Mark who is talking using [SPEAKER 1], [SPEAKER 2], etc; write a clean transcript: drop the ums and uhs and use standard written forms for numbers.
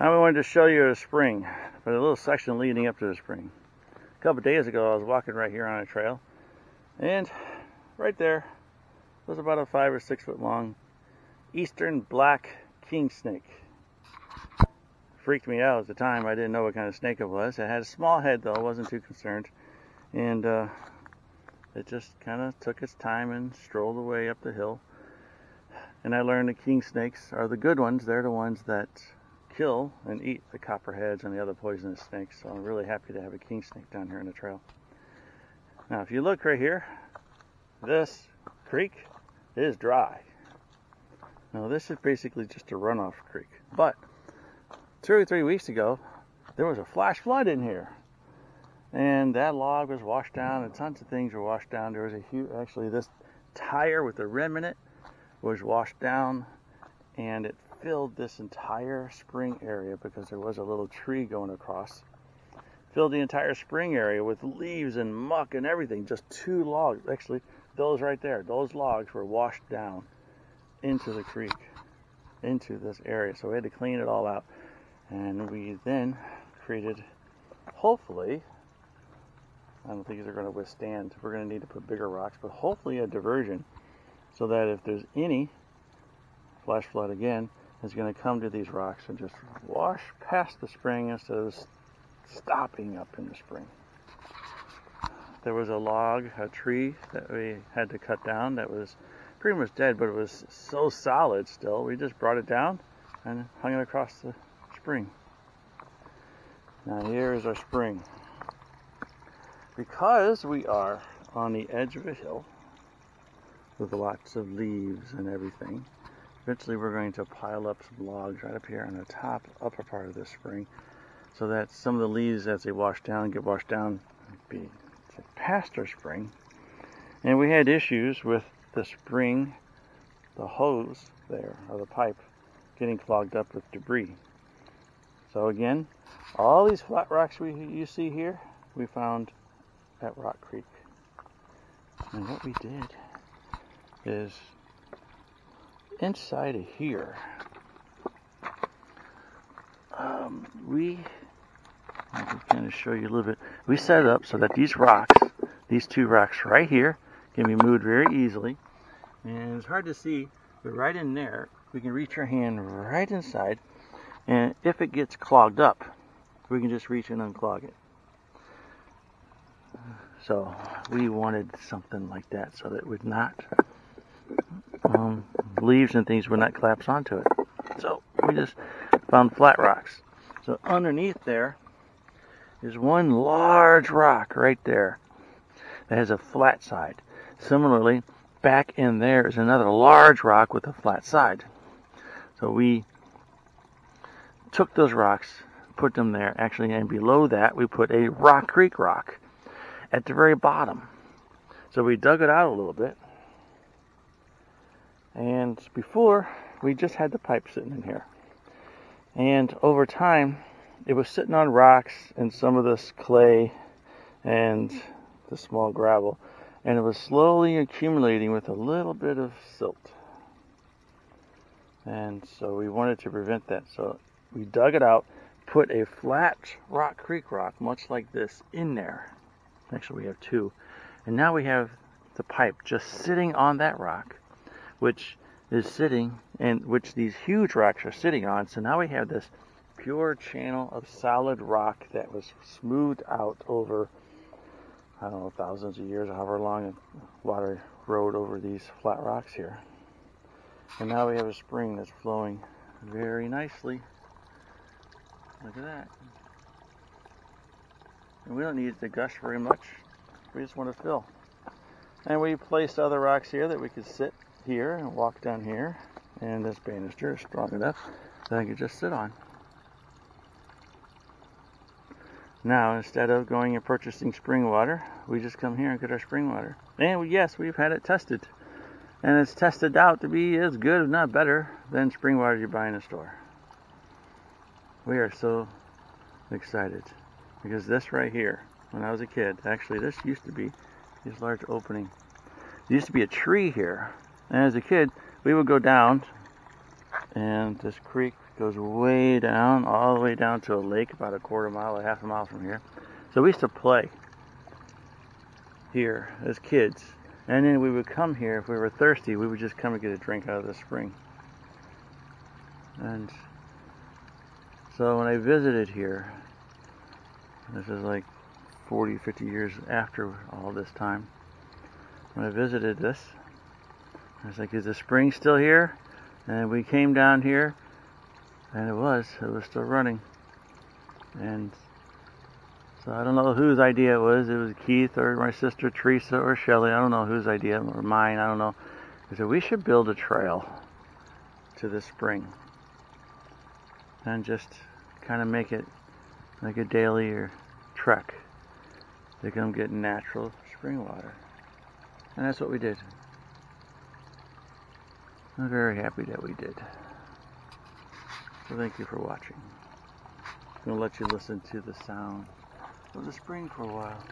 [SPEAKER 1] Now we wanted to show you a spring, but a little section leading up to the spring. A couple days ago I was walking right here on a trail, and right there was about a 5 or 6 foot long eastern black king snake. Freaked me out at the time. I didn't know what kind of snake it was. It had a small head though, I wasn't too concerned. And it just kind of took its time and strolled away up the hill. And I learned the king snakes are the good ones. They're the ones that kill and eat the copperheads and the other poisonous snakes. So I'm really happy to have a king snake down here in the trail. Now if you look right here, this creek is dry. Now this is basically just a runoff creek. But 2 or 3 weeks ago, there was a flash flood in here. And that log was washed down and tons of things were washed down. There was a huge, actually this tire with the rim in it was washed down, and it filled this entire spring area because there was a little tree going across. Filled the entire spring area with leaves and muck and everything. Just 2 logs, actually those right there, those logs were washed down into the creek, into this area. So we had to clean it all out. And we then created, hopefully, I don't think they're going to withstand, we're going to need to put bigger rocks, but hopefully a diversion so that if there's any flash flood again, it's going to come to these rocks and just wash past the spring instead of stopping up in the spring. There was a log, a tree that we had to cut down that was pretty much dead, but it was so solid still, we just brought it down and hung it across the spring. Now here is our spring. Because we are on the edge of a hill with lots of leaves and everything, eventually we're going to pile up some logs right up here on the top upper part of this spring so that some of the leaves as they wash down get washed down past our spring. And we had issues with the spring, the hose there, or the pipe, getting clogged up with debris. So again, all these flat rocks you see here, we found at Rock Creek. And what we did is inside of here, we can kind of show you a little bit. We set it up so that these rocks, these 2 rocks right here, can be moved very easily. And it's hard to see, but right in there, we can reach our hand right inside. And if it gets clogged up, we can just reach and unclog it. So we wanted something like that so that it would not, leaves and things would not collapse onto it. So we just found flat rocks. So underneath there is one large rock right there that has a flat side. Similarly, back in there is another large rock with a flat side. So we took those rocks, put them there, actually, and below that we put a Rock Creek rock at the very bottom. So we dug it out a little bit, and before we just had the pipe sitting in here, and over time it was sitting on rocks and some of this clay and the small gravel, and it was slowly accumulating with a little bit of silt. And so we wanted to prevent that, so we dug it out, put a flat Rock Creek rock, much like this, in there. Actually, we have 2. And now we have the pipe just sitting on that rock, which is sitting, and which these huge rocks are sitting on. So now we have this pure channel of solid rock that was smoothed out over, I don't know, thousands of years, however long water rode over these flat rocks here. And now we have a spring that's flowing very nicely. Look at that. And we don't need it to gush very much. We just want to fill. And we placed other rocks here that we could sit here and walk down here. And this banister is strong enough that I could just sit on. Now, instead of going and purchasing spring water, we just come here and get our spring water. And yes, we've had it tested. And it's tested out to be as good, if not better, than spring water you buy in a store. We are so excited. Because this right here, when I was a kid, actually this used to be this large opening. There used to be a tree here. And as a kid, we would go down and this creek goes way down, all the way down to a lake about a quarter mile or half a mile from here. So we used to play here as kids. And then we would come here, if we were thirsty, we would just come and get a drink out of the spring. And so when I visited here, this is like 40, 50 years after all this time, when I visited this, I was like, is the spring still here? And we came down here, and it was still running. And so I don't know whose idea it was. It was Keith or my sister Teresa or Shelley. I don't know whose idea, or mine, I don't know. I said, we should build a trail to the spring and just kind of make it like a daily or trek to come get natural spring water. And that's what we did. I'm very happy that we did. So thank you for watching. I'm going to let you listen to the sound of the spring for a while.